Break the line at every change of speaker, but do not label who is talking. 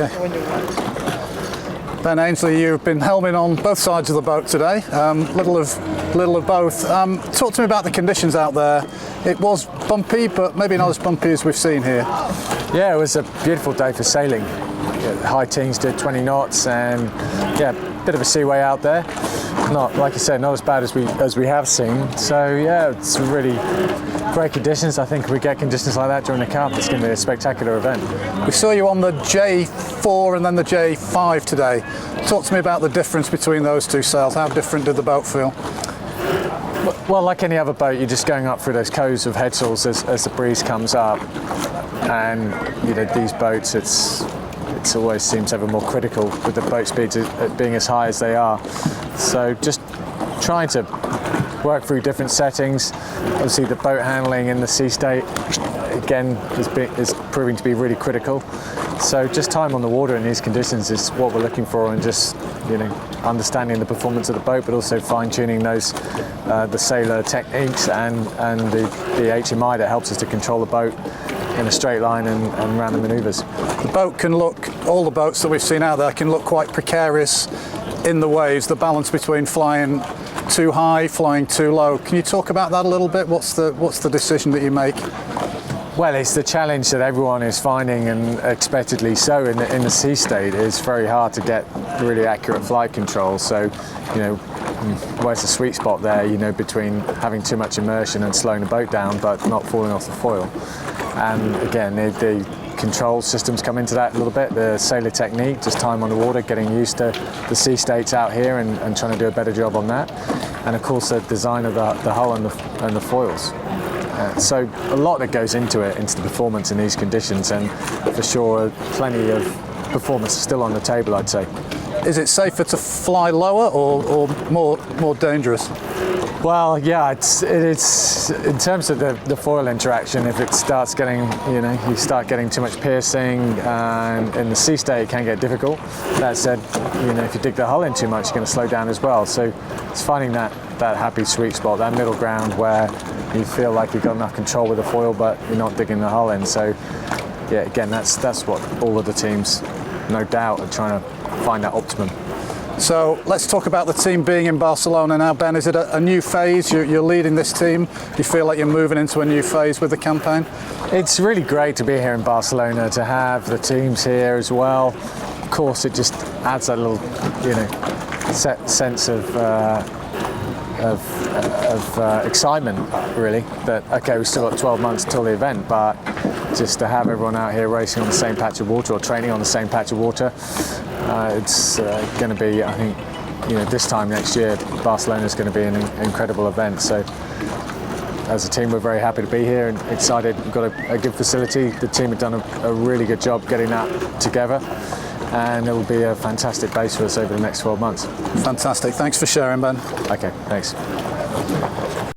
Okay. Ben Ainslie, you've been helming on both sides of the boat today. Little of both. Talk to me about the conditions out there. It was bumpy, but maybe not as bumpy as we've seen here.
Yeah, it was a beautiful day for sailing. High teens did 20 knots, and yeah, bit of a seaway out there. Not, like you said, not as bad as we have seen. So yeah, it's really great conditions. I think if we get conditions like that during the Cup, it's going to be a spectacular event.
We saw you on the J4 and then the J5 today. Talk to me about the difference between those two sails. How different did the boat feel?
Well, like any other boat, you're just going up through those coves of headsails as the breeze comes up. And you know, these boats, it's always seems ever more critical with the boat speeds being as high as they are. So just trying to work through different settings. Obviously the boat handling in the sea state again is proving to be really critical. So just time on the water in these conditions is what we're looking for, and just, you know, understanding the performance of the boat, but also fine-tuning those the sailor techniques and the HMI that helps us to control the boat in a straight line and random manoeuvres.
The boat can look, all the boats that we've seen out there can look quite precarious in the waves, the balance between flying too high, flying too low. Can you talk about that a little bit? What's the decision that you make?
Well, it's the challenge that everyone is finding, and expectedly so in the sea state. It's very hard to get really accurate flight control. So, you know, where's the sweet spot there, you know, between having too much immersion and slowing the boat down but not falling off the foil. And again, the control systems come into that a little bit, the sailor technique, just time on the water, getting used to the sea states out here and trying to do a better job on that. And of course the design of the hull and the foils. So a lot that goes into it, into the performance in these conditions, and for sure plenty of performance still on the table, I'd say.
Is it safer to fly lower or more dangerous?
Well, yeah, it's in terms of the foil interaction. If it starts getting, you know, you start getting too much piercing, and in the sea state it can get difficult. That said, you know, if you dig the hull in too much, you're going to slow down as well. So it's finding that happy sweet spot, that middle ground where you feel like you've got enough control with the foil, but you're not digging the hull in. So yeah, again, that's what all of the teams, no doubt, are trying to find that optimum.
So let's talk about the team being in Barcelona now. Ben, is it a new phase? You're leading this team. Do you feel like you're moving into a new phase with the campaign?
It's really great to be here in Barcelona, to have the teams here as well. Of course, it just adds that little, you know, sense of excitement, really. That, okay, we've still got 12 months until the event, but just to have everyone out here racing on the same patch of water or training on the same patch of water, it's going to be, I think, you know, this time next year, Barcelona is going to be an incredible event. So as a team, we're very happy to be here and excited. We've got a good facility. The team have done a really good job getting that together, and it will be a fantastic base for us over the next 12 months.
Fantastic. Thanks for sharing, Ben.
Okay, thanks.